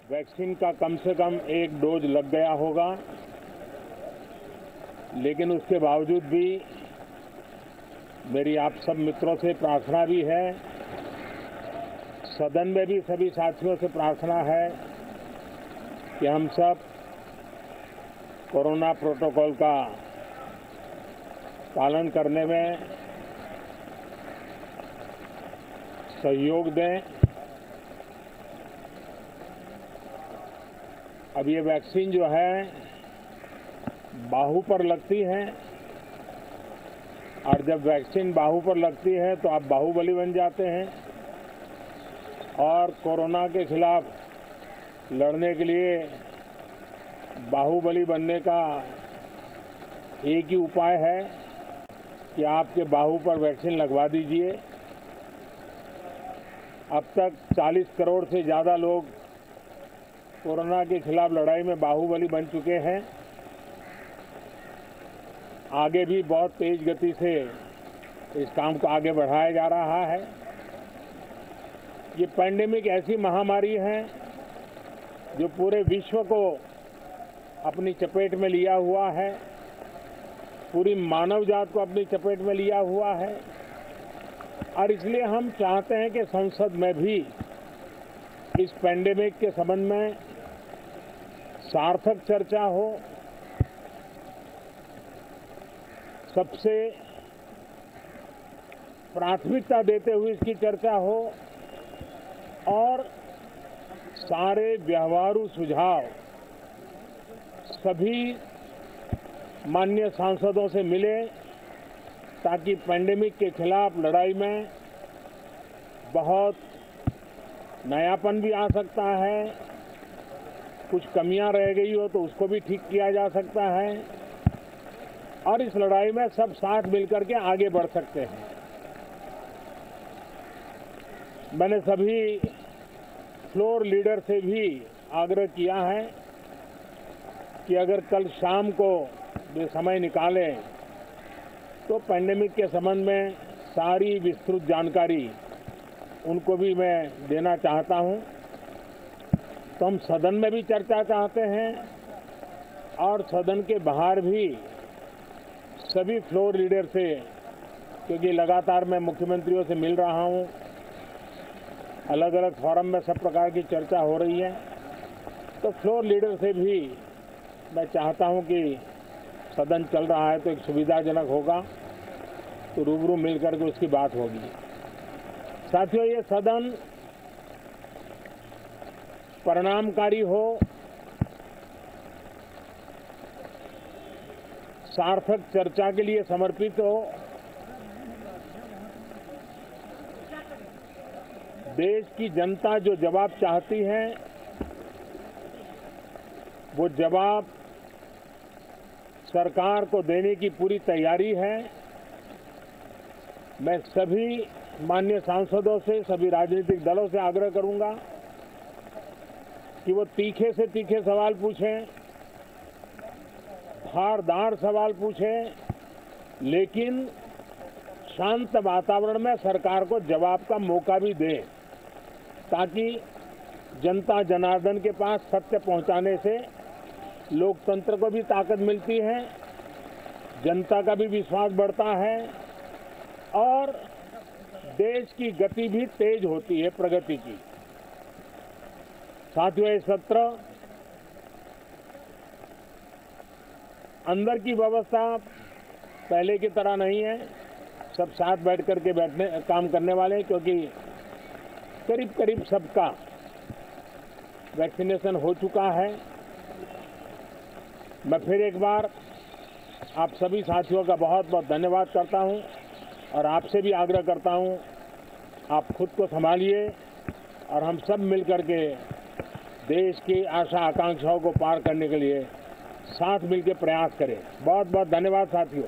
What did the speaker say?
Vaccine का कम से कम एक डोज लग गया होगा, लेकिन उसके बावजूद भी मेरी आप सब मित्रों से प्रार्थना भी है, सदन में भी सभी साथियों से प्रार्थना है कि हम सब कोरोना प्रोटोकॉल का पालन करने में सहयोग दें। अब ये वैक्सीन जो है बाहू पर लगती है, और जब वैक्सीन बाहू पर लगती है तो आप बाहुबली बन जाते हैं, और कोरोना के खिलाफ लड़ने के लिए बाहुबली बनने का एक ही उपाय है कि आपके बाहू पर वैक्सीन लगवा दीजिए। अब तक 40 करोड़ से ज़्यादा लोग कोरोना के खिलाफ लड़ाई में बाहुबली बन चुके हैं। आगे भी बहुत तेज गति से इस काम को आगे बढ़ाया जा रहा है। ये पैंडेमिक ऐसी महामारी है जो पूरे विश्व को अपनी चपेट में लिया हुआ है, पूरी मानव जात को अपनी चपेट में लिया हुआ है, और इसलिए हम चाहते हैं कि संसद में भी इस पैंडेमिक के संबंध में सार्थक चर्चा हो, सबसे प्राथमिकता देते हुए इसकी चर्चा हो, और सारे व्यवहारू सुझाव सभी माननीय सांसदों से मिले, ताकि पैंडेमिक के खिलाफ लड़ाई में बहुत नयापन भी आ सकता है, कुछ कमियां रह गई हो तो उसको भी ठीक किया जा सकता है, और इस लड़ाई में सब साथ मिलकर के आगे बढ़ सकते हैं। मैंने सभी फ्लोर लीडर से भी आग्रह किया है कि अगर कल शाम को वे समय निकालें तो पैंडेमिक के संबंध में सारी विस्तृत जानकारी उनको भी मैं देना चाहता हूं। तो हम सदन में भी चर्चा चाहते हैं, और सदन के बाहर भी सभी फ्लोर लीडर से, क्योंकि लगातार मैं मुख्यमंत्रियों से मिल रहा हूं, अलग अलग फोरम में सब प्रकार की चर्चा हो रही है, तो फ्लोर लीडर से भी मैं चाहता हूं कि सदन चल रहा है तो एक सुविधाजनक होगा, तो रूबरू मिलकर के उसकी बात होगी। साथियों, ये सदन परिणामकारी हो, सार्थक चर्चा के लिए समर्पित हो, देश की जनता जो जवाब चाहती है वो जवाब सरकार को देने की पूरी तैयारी है। मैं सभी माननीय सांसदों से, सभी राजनीतिक दलों से आग्रह करूंगा कि वो तीखे से तीखे सवाल पूछें, धारदार सवाल पूछें, लेकिन शांत वातावरण में सरकार को जवाब का मौका भी दें, ताकि जनता जनार्दन के पास सत्य पहुंचाने से लोकतंत्र को भी ताकत मिलती है, जनता का भी विश्वास बढ़ता है, और देश की गति भी तेज होती है प्रगति की। साथियों, ये सत्र अंदर की व्यवस्था पहले की तरह नहीं है, सब साथ बैठ करके काम करने वाले हैं, क्योंकि करीब करीब सबका वैक्सीनेशन हो चुका है। मैं फिर एक बार आप सभी साथियों का बहुत बहुत धन्यवाद करता हूं, और आपसे भी आग्रह करता हूं, आप खुद को संभालिए, और हम सब मिलकर के देश की आशा आकांक्षाओं को पार करने के लिए साथ मिलकर प्रयास करें। बहुत बहुत धन्यवाद साथियों।